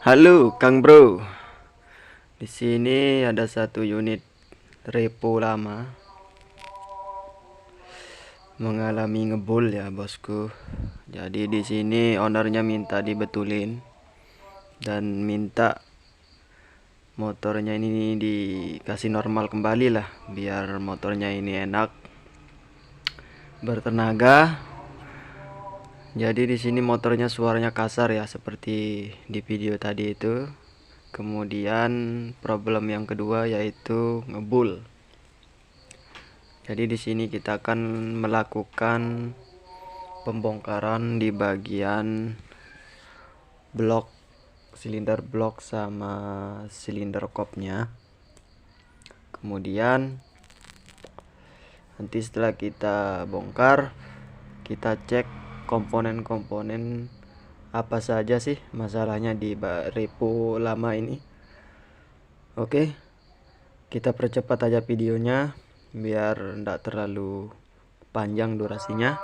Halo, Kang Bro. Di sini ada satu unit repo lama mengalami ngebul ya, bosku. Jadi di sini ownernya minta dibetulin dan minta motornya ini dikasih normal kembali lah, biar motornya ini enak bertenaga. Jadi di sini motornya suaranya kasar ya, seperti di video tadi itu. Kemudian problem yang kedua yaitu ngebul. Jadi di sini kita akan melakukan pembongkaran di bagian blok, silinder blok sama silinder kopnya. Kemudian nanti setelah kita bongkar, kita cek komponen-komponen apa saja sih masalahnya di repo lama ini. Oke, kita percepat aja videonya biar tidak terlalu panjang durasinya.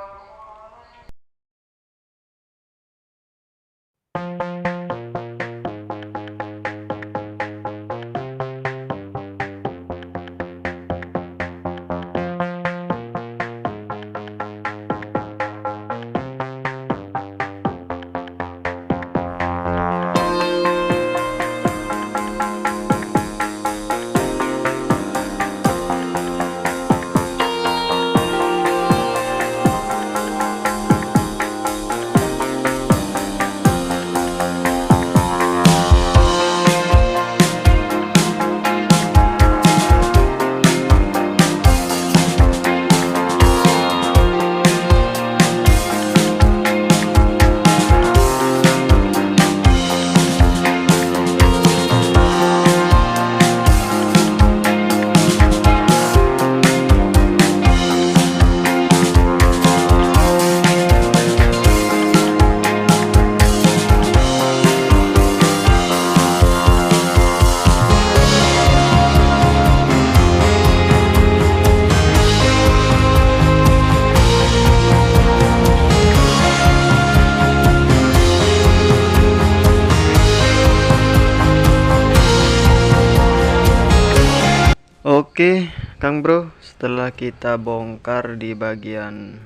Oke, Kang Bro, setelah kita bongkar di bagian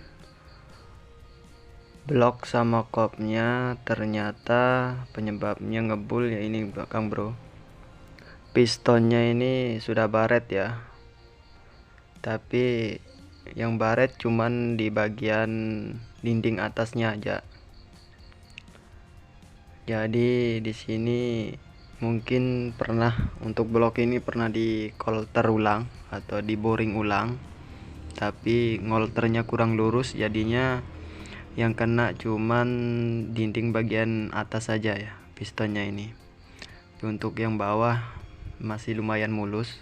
blok sama kopnya, ternyata penyebabnya ngebul ya ini, Kang Bro. Pistonnya ini sudah baret ya, tapi yang baret cuman di bagian dinding atasnya aja. Jadi di sini mungkin pernah, untuk blok ini pernah di kolter ulang atau di boring ulang, tapi ngolternya kurang lurus, jadinya yang kena cuman dinding bagian atas saja ya pistonnya ini. Untuk yang bawah masih lumayan mulus.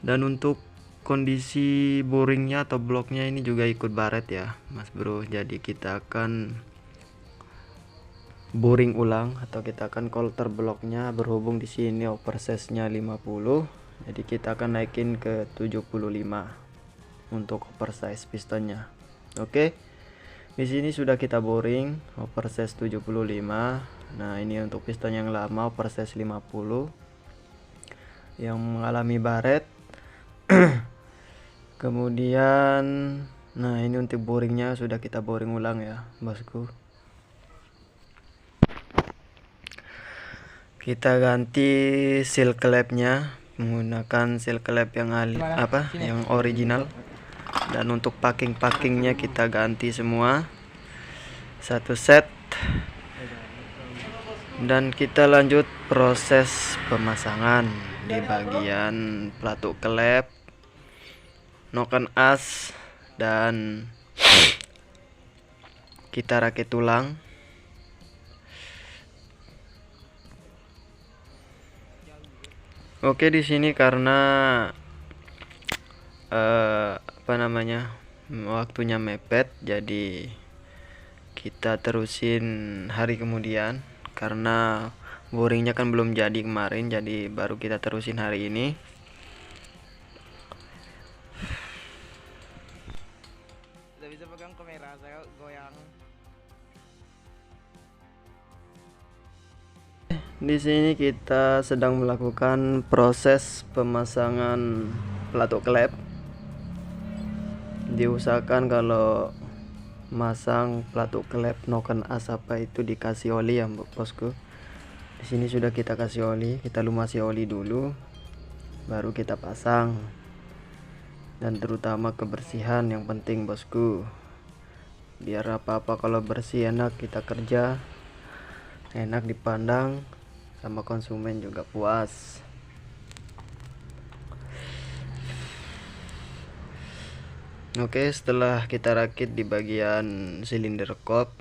Dan untuk kondisi boringnya atau bloknya ini juga ikut baret ya, Mas Bro. Jadi kita akan boring ulang atau kita akan kolter bloknya, berhubung di sini oversize-nya 50, jadi kita akan naikin ke 75 untuk oversize pistonnya. Oke, di sini sudah kita boring oversize 75. Nah, ini untuk piston yang lama oversize 50 yang mengalami baret. Kemudian nah, ini untuk boringnya sudah kita boring ulang ya, bosku. Kita ganti seal clamp-nya menggunakan seal clamp yang yang original. Dan untuk packing-packingnya kita ganti semua satu set. Dan kita lanjut proses pemasangan di bagian pelatuk klep, noken as, dan kita rakit tulang. Oke, di sini karena waktunya mepet, jadi kita terusin hari kemudian karena boringnya kan belum jadi kemarin, jadi baru kita terusin hari ini. Tidak bisa pegang kamera, saya goyang. Di sini kita sedang melakukan proses pemasangan pelatuk klep. Diusahakan kalau masang pelatuk klep noken asapa itu dikasih oli ya bosku. Di sini sudah kita kasih oli, kita lumasi oli dulu, baru kita pasang. Dan terutama kebersihan yang penting bosku. Biar apa-apa kalau bersih enak kita kerja, enak dipandang, sama konsumen juga puas. Oke, setelah kita rakit di bagian silinder kop,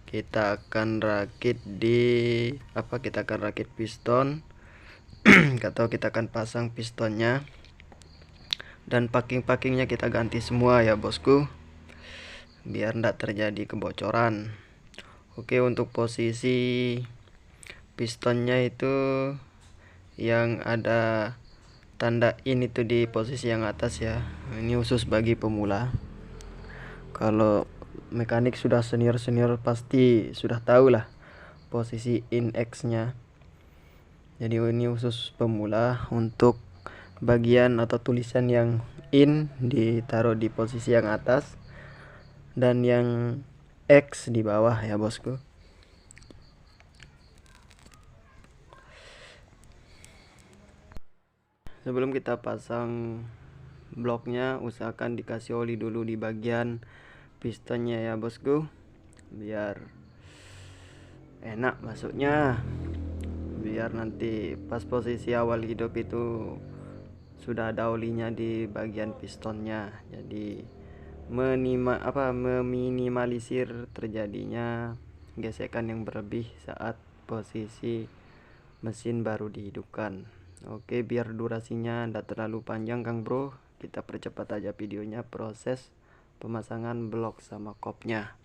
kita akan rakit piston atau kita akan pasang pistonnya, dan packing-packingnya kita ganti semua ya bosku, biar tidak terjadi kebocoran. Oke, untuk posisi pistonnya itu yang ada tanda in itu di posisi yang atas ya. Ini khusus bagi pemula. Kalau mekanik sudah senior pasti sudah tahu lah posisi in X nya. Jadi ini khusus pemula. Untuk bagian atau tulisan yang in ditaruh di posisi yang atas dan yang X di bawah ya bosku. Sebelum kita pasang bloknya, usahakan dikasih oli dulu di bagian pistonnya ya bosku, biar enak masuknya, biar nanti pas posisi awal hidup itu sudah ada olinya di bagian pistonnya. Jadi meminimalisir terjadinya gesekan yang berlebih saat posisi mesin baru dihidupkan. Oke, biar durasinya tidak terlalu panjang Kang Bro, kita percepat aja videonya proses pemasangan blok sama kopnya.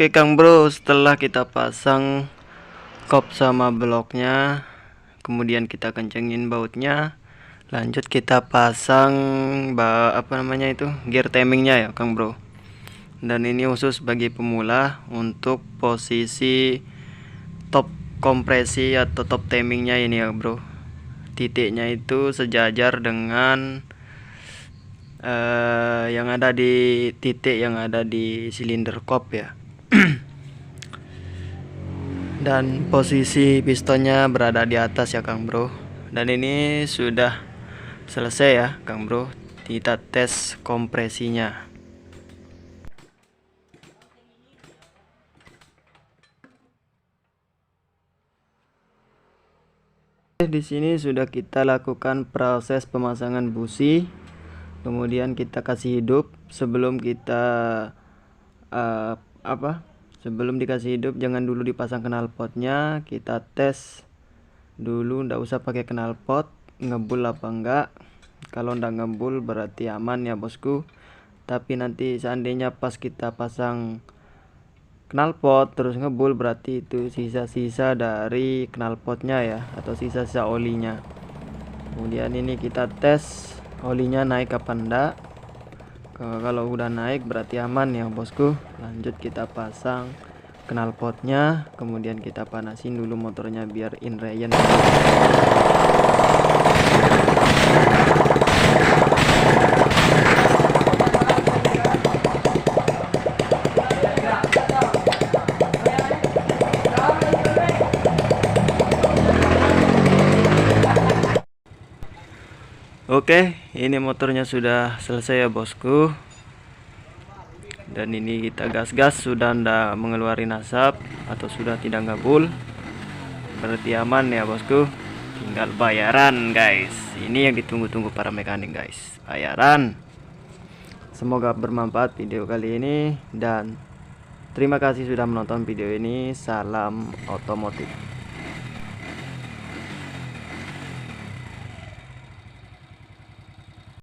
Oke Kang Bro, setelah kita pasang kop sama bloknya, kemudian kita kencengin bautnya, lanjut kita pasang gear timingnya ya Kang Bro. Dan ini khusus bagi pemula untuk posisi top kompresi atau top timingnya ini ya bro. Titiknya itu sejajar dengan yang ada di titik yang ada di silinder kop ya. Dan posisi pistonnya berada di atas ya Kang Bro. Dan ini sudah selesai ya Kang Bro, kita tes kompresinya. Di sini sudah kita lakukan proses pemasangan busi, kemudian kita kasih hidup. Sebelum kita sebelum dikasih hidup jangan dulu dipasang knalpotnya, kita tes dulu, ndak usah pakai knalpot, ngebul apa enggak. Kalau ndak ngebul berarti aman ya bosku. Tapi nanti seandainya pas kita pasang knalpot terus ngebul, berarti itu sisa-sisa dari knalpotnya ya, atau sisa-sisa olinya. Kemudian ini kita tes olinya naik apa enggak. Kalau udah naik berarti aman ya bosku. Lanjut kita pasang knalpotnya, kemudian kita panasin dulu motornya biar inrayan. Oke, ini motornya sudah selesai ya bosku. Dan ini kita gas-gas, sudah ndak mengeluarkan asap atau sudah tidak ngebul, berarti aman ya bosku. Tinggal bayaran guys. Ini yang ditunggu-tunggu para mekanik guys, bayaran. Semoga bermanfaat video kali ini, dan terima kasih sudah menonton video ini. Salam otomotif.